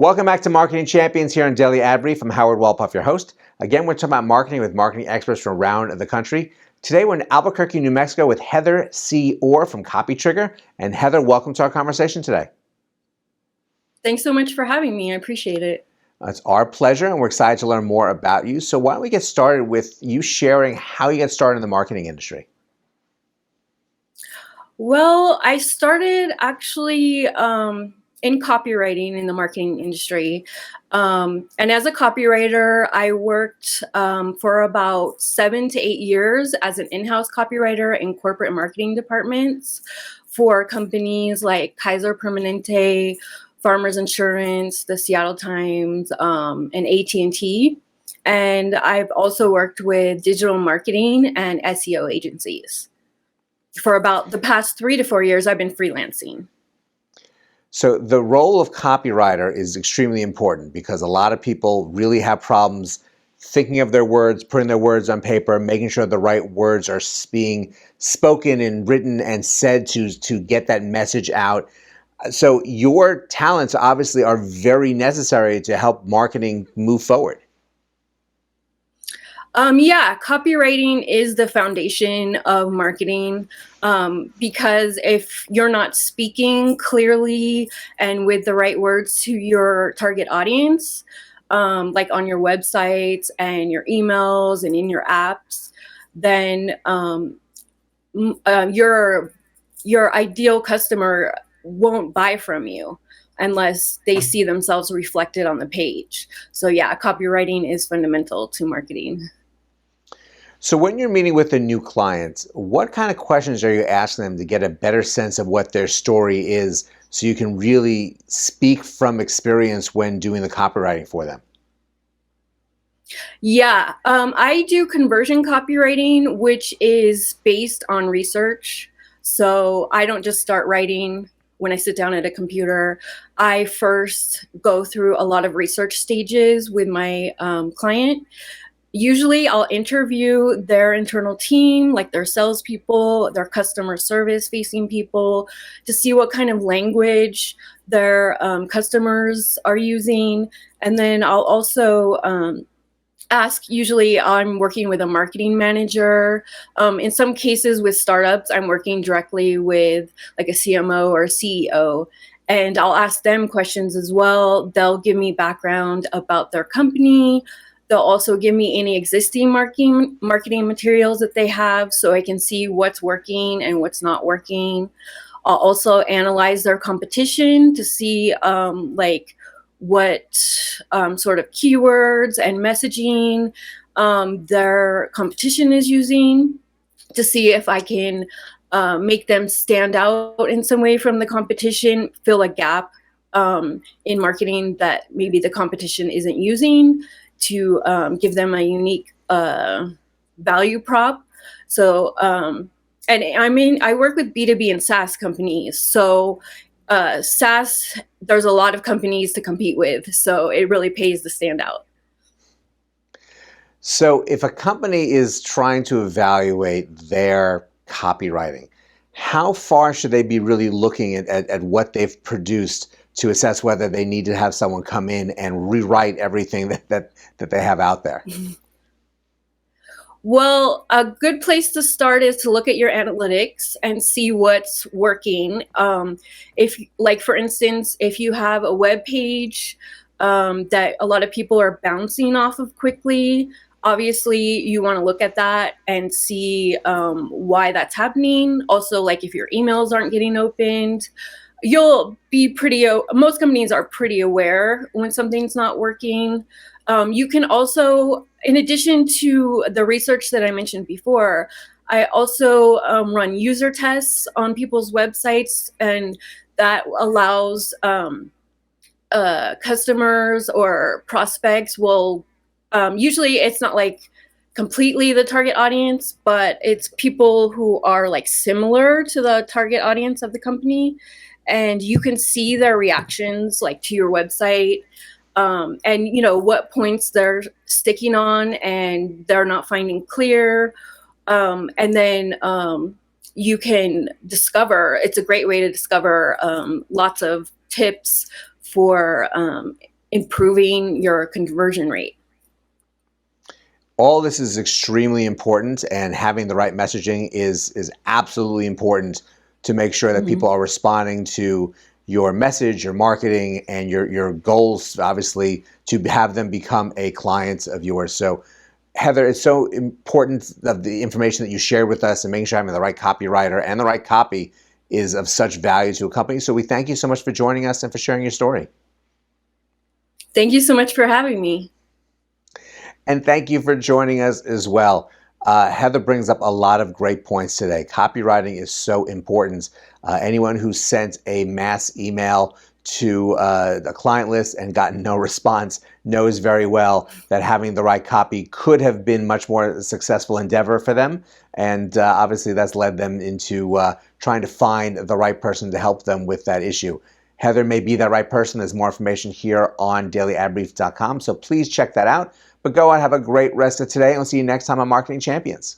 Welcome back to Marketing Champions here on Daily Ad Brief. I'm Howard Walpuff, your host. Again, we're talking about marketing with marketing experts from around the country. Today, we're in Albuquerque, New Mexico with Heather C. Orr from Copytrigger. And Heather, welcome to our conversation today. Thanks so much for having me. I appreciate it. It's our pleasure, and we're excited to learn more about you. So why don't we get started with you sharing how you get started in the marketing industry? Well, I started actually in copywriting in the marketing industry. And as a copywriter, I worked for about 7 to 8 years as an in-house copywriter in corporate marketing departments for companies like Kaiser Permanente, Farmers Insurance, the Seattle Times, and AT&T. And I've also worked with digital marketing and SEO agencies. For about the past 3 to 4 years, I've been freelancing. So the role of copywriter is extremely important because a lot of people really have problems thinking of their words, putting their words on paper, making sure the right words are being spoken and written and said to get that message out. So your talents obviously are very necessary to help marketing move forward. Yeah, copywriting is the foundation of marketing because if you're not speaking clearly and with the right words to your target audience, like on your websites and your emails and in your apps, then your ideal customer won't buy from you unless they see themselves reflected on the page. So yeah, copywriting is fundamental to marketing. So when you're meeting with a new client, what kind of questions are you asking them to get a better sense of what their story is so you can really speak from experience when doing the copywriting for them? Yeah, I do conversion copywriting, which is based on research. So I don't just start writing when I sit down at a computer. I first go through a lot of research stages with my client. Usually I'll interview their internal team, like their salespeople, their customer service facing people, to see what kind of language their customers are using. And then I'll also ask, usually I'm working with a marketing manager. In some cases with startups, I'm working directly with like a CMO or a CEO. And I'll ask them questions as well. They'll give me background about their company. They'll also give me any existing marketing materials that they have so I can see what's working and what's not working. I'll also analyze their competition to see like what sort of keywords and messaging their competition is using to see if I can make them stand out in some way from the competition, fill a gap in marketing that maybe the competition isn't using, to give them a unique value prop. So, and I work with B2B and SaaS companies. So SaaS, there's a lot of companies to compete with. So it really pays to stand out. So if a company is trying to evaluate their copywriting, how far should they be really looking at what they've produced to assess whether they need to have someone come in and rewrite everything that they have out there? Well, a good place to start is to look at your analytics and see what's working. If, like, for instance, if you have a web page that a lot of people are bouncing off of quickly, obviously you want to look at that and see why that's happening. Also, like if your emails aren't getting opened, you'll be most companies are pretty aware when something's not working. You can also, in addition to the research that I mentioned before, I also run user tests on people's websites, and that allows customers or prospects will, usually it's not like completely the target audience, but it's people who are like similar to the target audience of the company. And you can see their reactions like to your website, and you know what points they're sticking on and they're not finding clear. And then you can discover, it's a great way to discover lots of tips for improving your conversion rate. All this is extremely important, and having the right messaging is absolutely important to make sure that people are responding to your message, your marketing, and your goals, obviously, to have them become a client of yours. So Heather, it's so important that the information that you shared with us and making sure having the right copywriter and the right copy is of such value to a company. So we thank you so much for joining us and for sharing your story. Thank you so much for having me. And thank you for joining us as well. Heather brings up a lot of great points today. Copywriting is so important. Anyone who sent a mass email to a client list and gotten no response knows very well that having the right copy could have been much more successful endeavor for them. And obviously that's led them into trying to find the right person to help them with that issue. Heather may be that right person. There's more information here on dailyadbrief.com, so please check that out. But go out, have a great rest of today, and we'll see you next time on Marketing Champions.